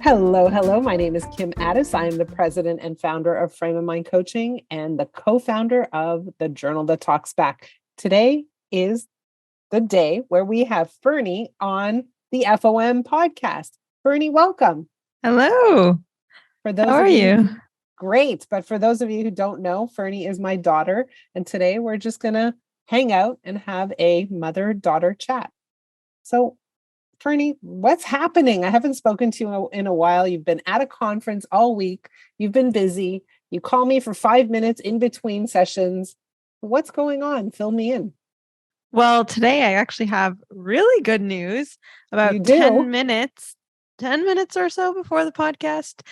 Hello, hello. My name is Kim Addis. I am the president and founder of Frame of Mind Coaching and the co-founder of the Journal That Talks Back. Today is the day where we have Ferne on the FOM podcast. Ferne, welcome. Hello. For those How are of you? Great. But for those of you who don't know, Ferne is my daughter. And today we're just going to hang out and have a mother-daughter chat. So Ferne, what's happening? I haven't spoken to you in a while. You've been at a conference all week. You've been busy. You call me for 5 minutes in between sessions. What's going on? Fill me in. Well, today I actually have really good news. About You do? 10 minutes or so before the podcast.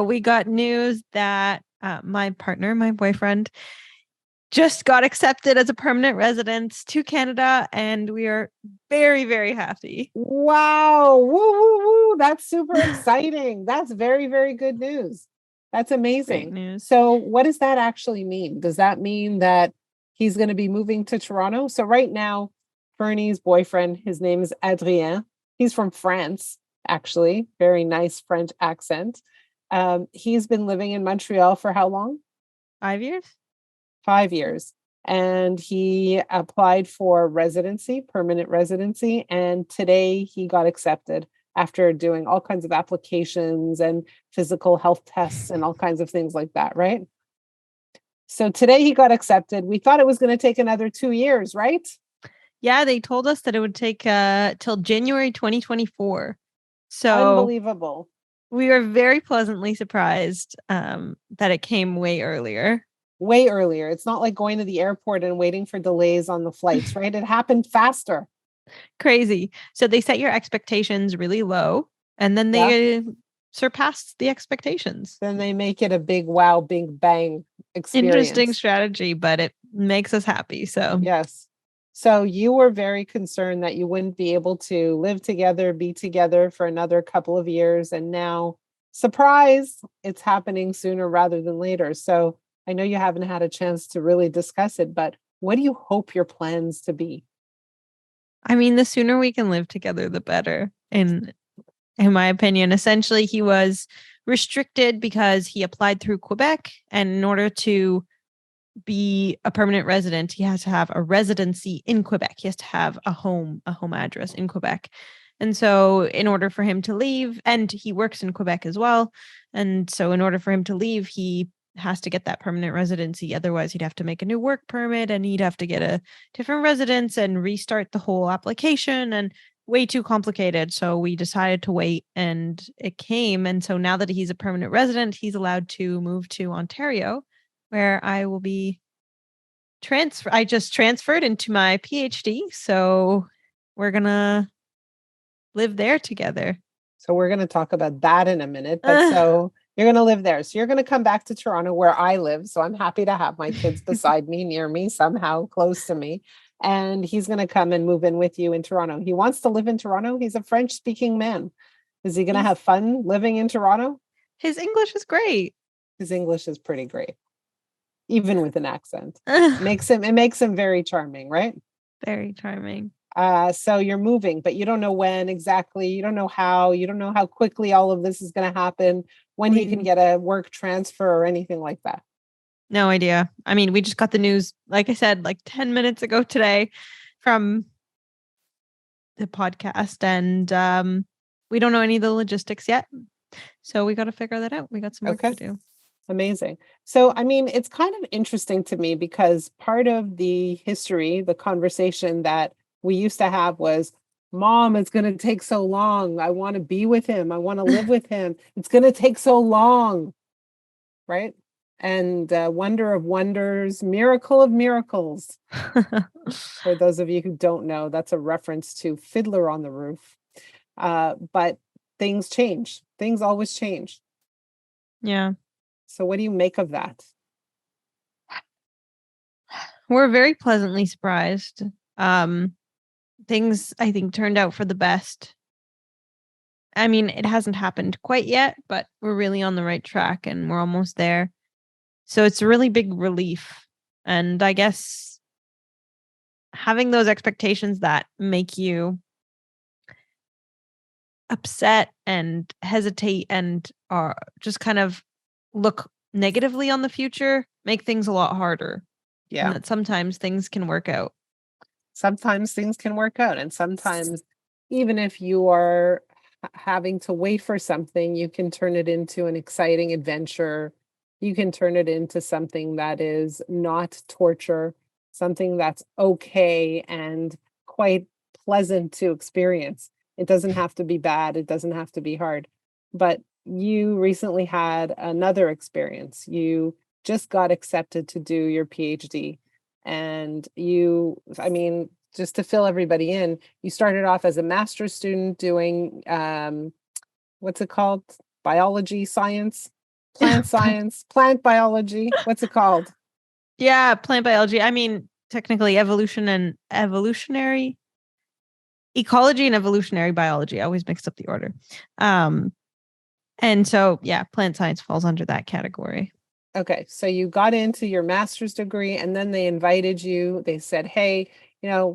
We got news that my partner, my boyfriend, just got accepted as a permanent resident to Canada, and we are very, very happy. Wow. Woo, woo, woo. That's super exciting. That's very, very good news. That's amazing. Great news. So what does that actually mean? Does that mean that he's going to be moving to Toronto? So right now, Fernie's boyfriend, his name is Adrien. He's from France, actually. Very nice French accent. He's been living in Montreal for how long? 5 years? 5 years. And he applied for residency, permanent residency. And today he got accepted after doing all kinds of applications and physical health tests and all kinds of things like that, right? So today he got accepted. We thought it was going to take another 2 years, right? Yeah, they told us that it would take till January 2024. So unbelievable. We were very pleasantly surprised that it came way earlier. Way earlier. It's not like going to the airport and waiting for delays on the flights, right? It happened faster. Crazy. So they set your expectations really low, and then they surpassed the expectations. Then they make it a big wow, big bang experience. Interesting strategy, but it makes us happy. So yes. So you were very concerned that you wouldn't be able to live together, be together for another couple of years. And now, surprise, it's happening sooner rather than later. So I know you haven't had a chance to really discuss it, but what do you hope your plans to be? I mean, the sooner we can live together, the better. In my opinion, essentially, he was restricted because he applied through Quebec, and in order to be a permanent resident, he has to have a residency in Quebec. He has to have a home address in Quebec. And so in order for him to leave, and he works in Quebec as well. And so in order for him to leave, he has to get that permanent residency. Otherwise, he'd have to make a new work permit, and he'd have to get a different residence and restart the whole application, and way too complicated. So we decided to wait, and it came. And so now that he's a permanent resident, he's allowed to move to Ontario, where I will be I just transferred into my Ph.D. So we're going to live there together. So we're going to talk about that in a minute. But so you're going to live there. So you're going to come back to Toronto where I live. So I'm happy to have my kids beside me, near me, somehow close to me. And he's going to come and move in with you in Toronto. He wants to live in Toronto. He's a French speaking man. Is he going to have fun living in Toronto? His English is great. His English is pretty great. Even with an accent. It makes him very charming, right? Very charming. So you're moving, but you don't know when exactly, you don't know how quickly all of this is going to happen, when he can get a work transfer or anything like that. No idea. I mean, we just got the news, like I said, like 10 minutes ago today from the podcast, and we don't know any of the logistics yet. So we got to figure that out. We got some work to do. Amazing. So, I mean, it's kind of interesting to me because part of the history, the conversation that we used to have was, Mom, it's going to take so long. I want to be with him. I want to live with him. It's going to take so long. Right? And wonder of wonders, miracle of miracles. For those of you who don't know, that's a reference to Fiddler on the Roof. But things change. Things always change. Yeah. So what do you make of that? We're very pleasantly surprised. Things, I think, turned out for the best. I mean, it hasn't happened quite yet, but we're really on the right track, and we're almost there. So it's a really big relief. And I guess having those expectations that make you upset and hesitate and just kind of look negatively on the future, make things a lot harder. And Yeah. that sometimes things can work out. Sometimes things can work out, and sometimes even if you are having to wait for something, you can turn it into an exciting adventure. You can turn it into something that is not torture, something that's okay and quite pleasant to experience. It doesn't have to be bad, it doesn't have to be hard. But you recently had another experience. You just got accepted to do your PhD. And you, I mean, just to fill everybody in, you started off as a master's student doing what's it called? Biology science, plant science, plant biology. What's it called? Yeah, plant biology. I mean, technically evolution and evolutionary ecology and evolutionary biology. I always mix up the order. And so yeah, plant science falls under that category. Okay, so you got into your master's degree and then they invited you. They said, hey,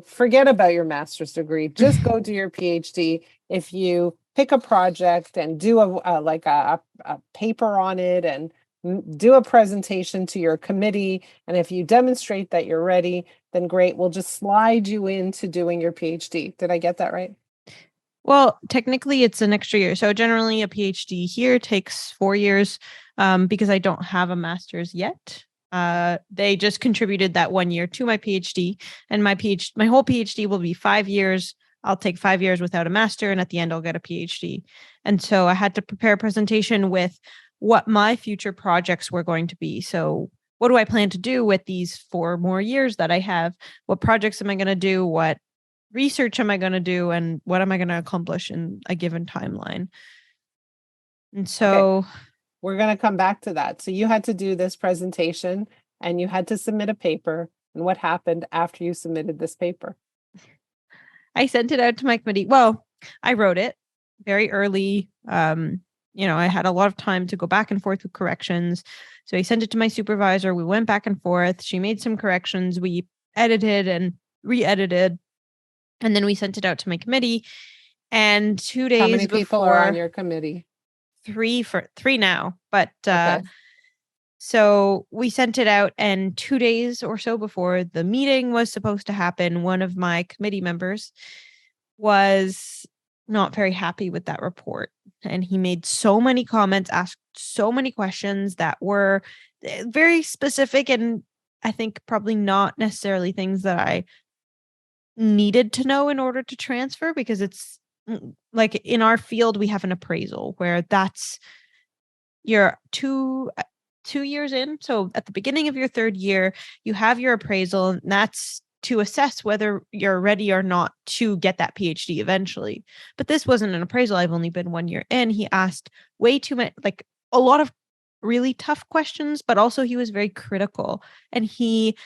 forget about your master's degree. Just go do your PhD. If you pick a project and do a paper on it and do a presentation to your committee, and if you demonstrate that you're ready, then great, we'll just slide you into doing your PhD. Did I get that right? Well, technically, it's an extra year. So generally, a PhD here takes 4 years because I don't have a master's yet. They just contributed that 1 year to my PhD, and my whole PhD will be 5 years. I'll take 5 years without a master, and at the end, I'll get a PhD. And so I had to prepare a presentation with what my future projects were going to be. So what do I plan to do with these 4 more years that I have? What projects am I going to do? What research am I going to do, and what am I going to accomplish in a given timeline? And so, okay, we're going to come back to that. So you had to do this presentation and you had to submit a paper. And what happened after you submitted this paper? I sent it out to my committee. Well, I wrote it very early. I had a lot of time to go back and forth with corrections. So I sent it to my supervisor. We went back and forth. She made some corrections. We edited and re-edited, and then we sent it out to my committee. And 2 days How many people are on before, your committee? three now, but Okay. so we sent it out, and 2 days or so before the meeting was supposed to happen, one of my committee members was not very happy with that report. And he made so many comments, asked so many questions that were very specific, and I think probably not necessarily things that I needed to know in order to transfer, because it's like in our field, we have an appraisal where that's your 2 years in. So at the beginning of your third year, you have your appraisal, and that's to assess whether you're ready or not to get that PhD eventually. But this wasn't an appraisal. I've only been 1 year in. He asked way too much, like a lot of really tough questions, but also he was very critical. And he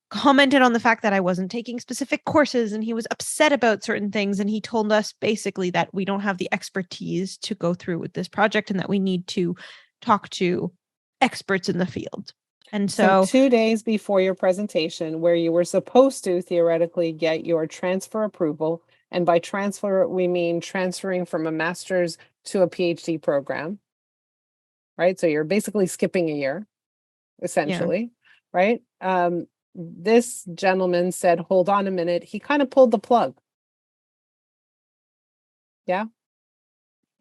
commented on the fact that I wasn't taking specific courses, and he was upset about certain things. And he told us basically that we don't have the expertise to go through with this project and that we need to talk to experts in the field. And So so 2 days before your presentation, where you were supposed to theoretically get your transfer approval, and by transfer, we mean transferring from a master's to a PhD program, right? So you're basically skipping a year, essentially, right? This gentleman said, hold on a minute. He kind of pulled the plug. Yeah.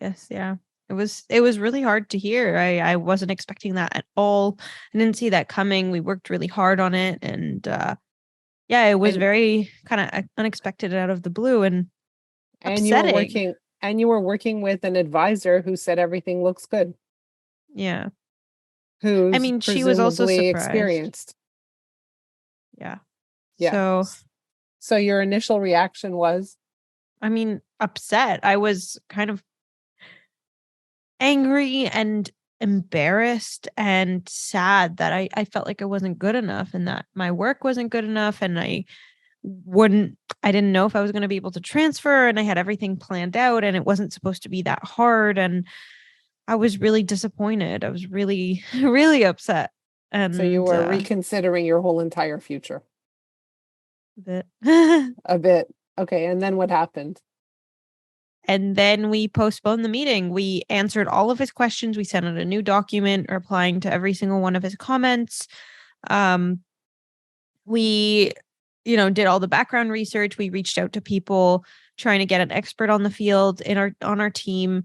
yes, yeah. It was really hard to hear. I wasn't expecting that at all. I didn't see that coming. We worked really hard on it, and yeah, it was And very kind of unexpected out of the blue and and you were upsetting. working and you were working with an advisor who said everything looks good, Yeah. I who's mean, she was also presumably surprised. experienced. Yeah. Yeah. So, So your initial reaction was, I mean, upset. I was kind of angry and embarrassed and sad that I felt like I wasn't good enough and that my work wasn't good enough, and I didn't know if I was going to be able to transfer, and I had everything planned out and it wasn't supposed to be that hard, and I was really disappointed. I was really really upset. so you And were reconsidering your whole entire future that a bit. Okay. And then what happened? And then we postponed the meeting. We answered all of his questions. We sent out a new document replying to every single one of his comments. We, did all the background research. We reached out to people trying to get an expert on the field on our team.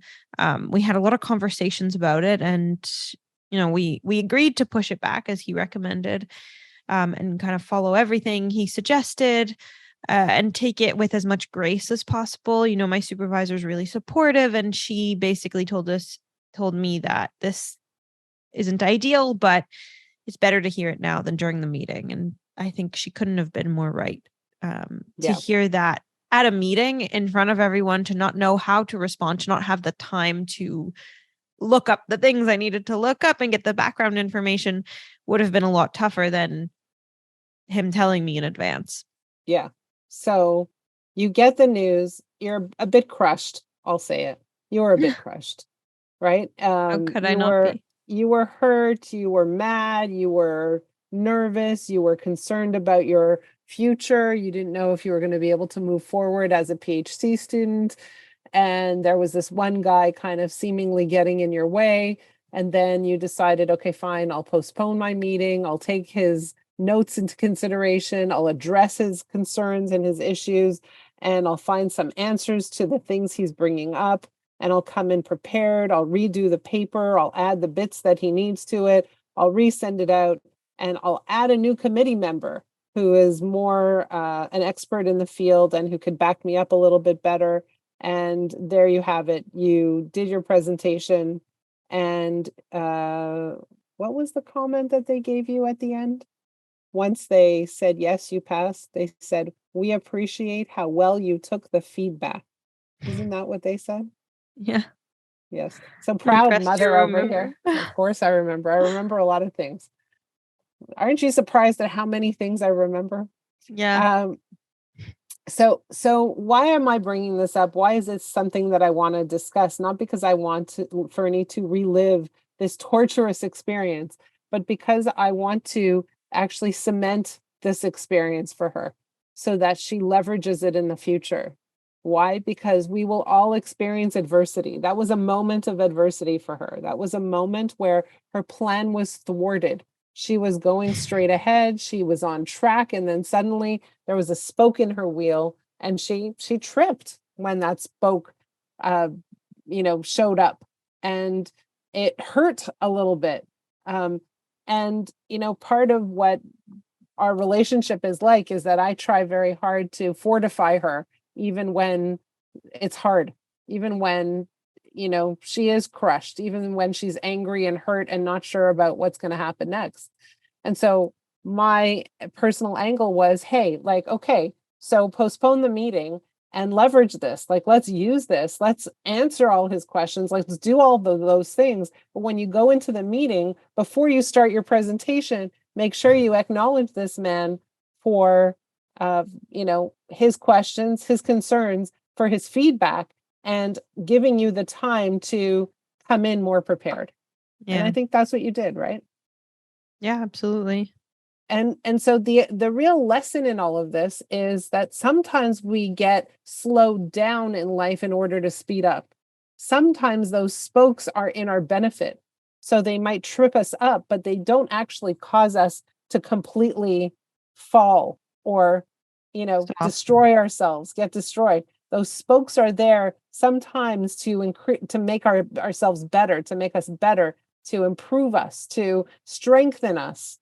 We had a lot of conversations about it, and we agreed to push it back as he recommended, and kind of follow everything he suggested, and take it with as much grace as possible. My supervisor is really supportive, and she basically told me that this isn't ideal, but it's better to hear it now than during the meeting. And I think she couldn't have been more right, to hear that at a meeting in front of everyone, to not know how to respond, to not have the time to look up the things I needed to look up and get the background information, would have been a lot tougher than him telling me in advance. Yeah. So you get the news, you're a bit crushed. I'll say it. You were a bit crushed, right? How could I not be? You were hurt, you were mad, you were nervous, you were concerned about your future. You didn't know if you were going to be able to move forward as a PhD student. And there was this one guy kind of seemingly getting in your way. And then you decided, okay, fine, I'll postpone my meeting. I'll take his notes into consideration. I'll address his concerns and his issues, and I'll find some answers to the things he's bringing up. And I'll come in prepared. I'll redo the paper. I'll add the bits that he needs to it. I'll resend it out, and I'll add a new committee member who is more an expert in the field and who could back me up a little bit better. And there you have it. You did your presentation. And what was the comment that they gave you at the end? Once they said, yes, you passed, they said, we appreciate how well you took the feedback. Isn't that what they said? Yeah. Yes. So proud mother over here. Of course I remember. I remember a lot of things. Aren't you surprised at how many things I remember? Yeah. So why am I bringing this up? Why is this something that I want to discuss? Not because I want Ferne to relive this torturous experience, but because I want to actually cement this experience for her so that she leverages it in the future. Why? Because we will all experience adversity. That was a moment of adversity for her. That was a moment where her plan was thwarted. She was going straight ahead. She was on track. And then suddenly there was a spoke in her wheel, and she tripped when that spoke, showed up, and it hurt a little bit. And, part of what our relationship is like is that I try very hard to fortify her, even when it's hard, even when, she is crushed, even when she's angry and hurt and not sure about what's going to happen next. And so my personal angle was, hey, okay, so postpone the meeting and leverage this. Let's use this. Let's answer all his questions. Let's do all those things. But when you go into the meeting, before you start your presentation, make sure you acknowledge this man for, his questions, his concerns, for his feedback, and giving you the time to come in more prepared. Yeah. And I think that's what you did, right? Yeah, absolutely. And so the real lesson in all of this is that sometimes we get slowed down in life in order to speed up. Sometimes those spokes are in our benefit. So they might trip us up, but they don't actually cause us to completely fall or, destroy ourselves, get destroyed. Those spokes are there sometimes to make ourselves better, to make us better, to improve us, to strengthen us.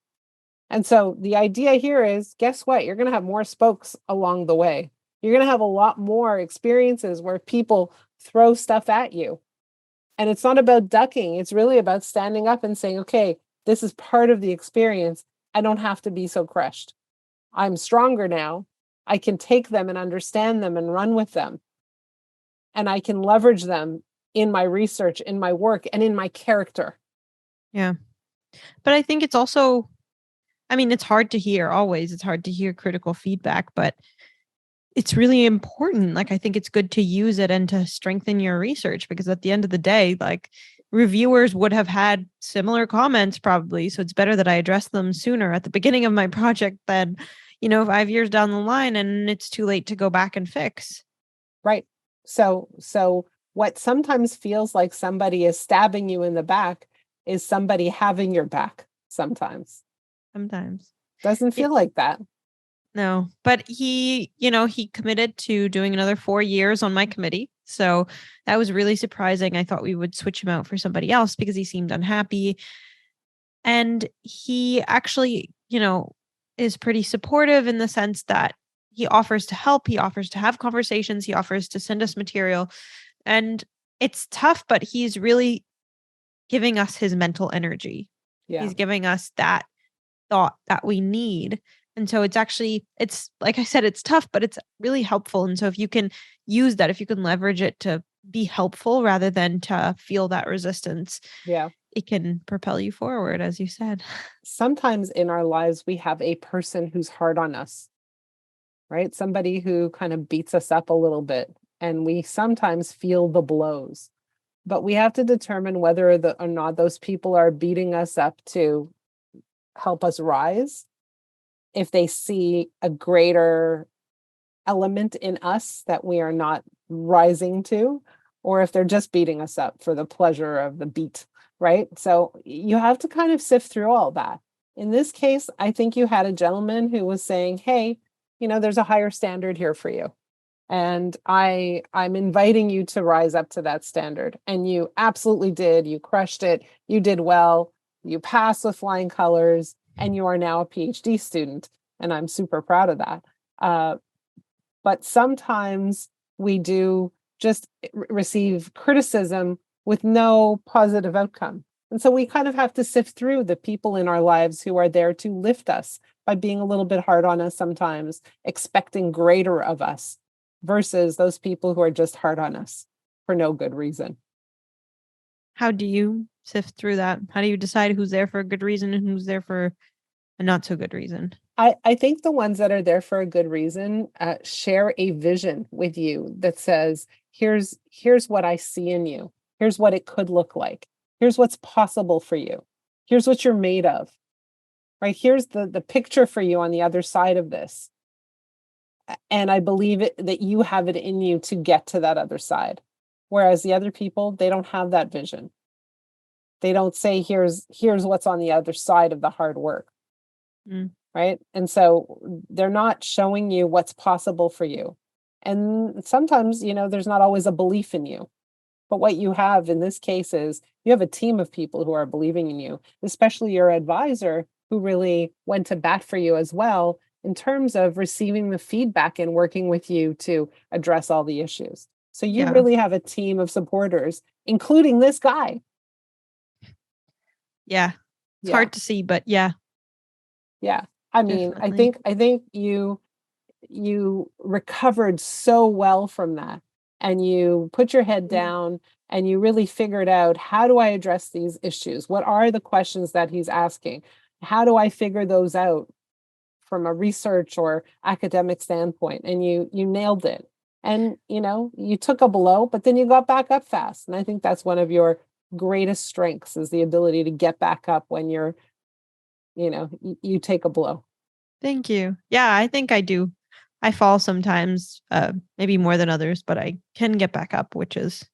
And so the idea here is, guess what? You're going to have more spokes along the way. You're going to have a lot more experiences where people throw stuff at you. And it's not about ducking. It's really about standing up and saying, okay, this is part of the experience. I don't have to be so crushed. I'm stronger now. I can take them and understand them and run with them. And I can leverage them in my research, in my work, and in my character. Yeah. But I think it's also, it's hard to hear always. It's hard to hear critical feedback, but it's really important. I think it's good to use it and to strengthen your research, because at the end of the day, reviewers would have had similar comments probably. So it's better that I address them sooner at the beginning of my project than, 5 years down the line and it's too late to go back and fix. Right. So what sometimes feels like somebody is stabbing you in the back is somebody having your back sometimes. Sometimes. Doesn't Yeah, feel like that. no, but he committed to doing another 4 years on my committee. So that was really surprising. I thought we would switch him out for somebody else because he seemed unhappy. And he actually, is pretty supportive in the sense that he offers to help, he offers to have conversations, he offers to send us material. And it's tough, but he's really giving us his mental energy. Yeah. He's giving us that thought that we need. And so it's like I said, it's tough, but it's really helpful. And so if you can use that, if you can leverage it to be helpful rather than to feel that resistance, Yeah. it can propel you forward, as you said. Sometimes in our lives, we have a person who's hard on us, right? Somebody who kind of beats us up a little bit, and we sometimes feel the blows. But we have to determine whether or not those people are beating us up to help us rise. If they see a greater element in us that we are not rising to, or if they're just beating us up for the pleasure of the beat, right? So you have to kind of sift through all that. In this case, I think you had a gentleman who was saying, hey, there's a higher standard here for you. And I'm inviting you to rise up to that standard. And you absolutely did. You crushed it. You did well. You passed with flying colors, and you are now a PhD student. And I'm super proud of that. But sometimes we do just receive criticism with no positive outcome. And so we kind of have to sift through the people in our lives who are there to lift us by being a little bit hard on us sometimes, expecting greater of us, versus those people who are just hard on us for no good reason. How do you sift through that? How do you decide who's there for a good reason and who's there for a not so good reason? I think the ones that are there for a good reason share a vision with you that says, here's what I see in you. Here's what it could look like. Here's what's possible for you. Here's what you're made of. Right? Here's the picture for you on the other side of this. And I believe that you have it in you to get to that other side. Whereas the other people, they don't have that vision. They don't say, here's what's on the other side of the hard work. Mm. Right? And so they're not showing you what's possible for you. And sometimes, there's not always a belief in you. But what you have in this case is you have a team of people who are believing in you, especially your advisor who really went to bat for you as well in terms of receiving the feedback and working with you to address all the issues. So you Yeah. really have a team of supporters, including this guy. Yeah. It's Yeah. hard to see, but yeah. Yeah. I mean, Definitely. I think you recovered so well from that, and you put your head down and you really figured out, how do I address these issues? What are the questions that he's asking? How do I figure those out from a research or academic standpoint? And you nailed it. And you took a blow, but then you got back up fast. And I think that's one of your greatest strengths, is the ability to get back up when you take a blow. Thank you. Yeah, I think I do. I fall sometimes, maybe more than others, but I can get back up, which is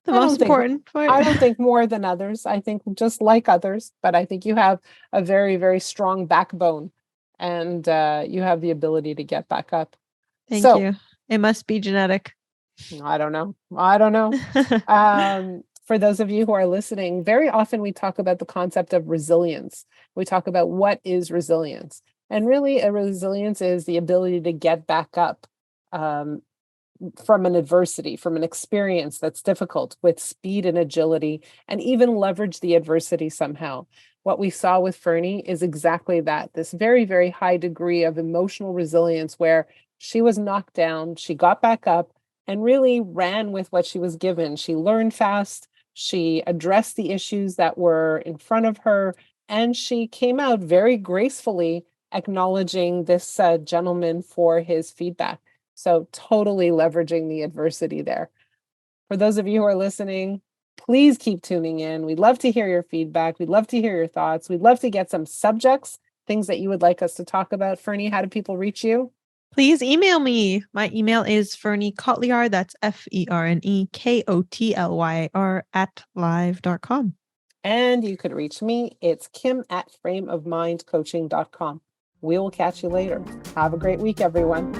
the I most don't think important part. I don't think more than others. I think just like others, but I think you have a very, very strong backbone, and you have the ability to get back up. Thank So you. It must be genetic. I don't know. I don't know. For those of you who are listening, very often we talk about the concept of resilience. We talk about what is resilience. And really, a resilience is the ability to get back up um, from an adversity, from an experience that's difficult, with speed and agility, and even leverage the adversity somehow. What we saw with Ferne is exactly that, this very, very high degree of emotional resilience where she was knocked down, she got back up and really ran with what she was given. She learned fast, she addressed the issues that were in front of her, and she came out very gracefully acknowledging this gentleman for his feedback. So totally leveraging the adversity there. For those of you who are listening, please keep tuning in. We'd love to hear your feedback. We'd love to hear your thoughts. We'd love to get some subjects, things that you would like us to talk about. Ferne, how do people reach you? Please email me. My email is fernekotlyar. That's FERNEKOTLYR @live.com. And you could reach me. It's Kim@frameofmindcoaching.com. We will catch you later. Have a great week, everyone.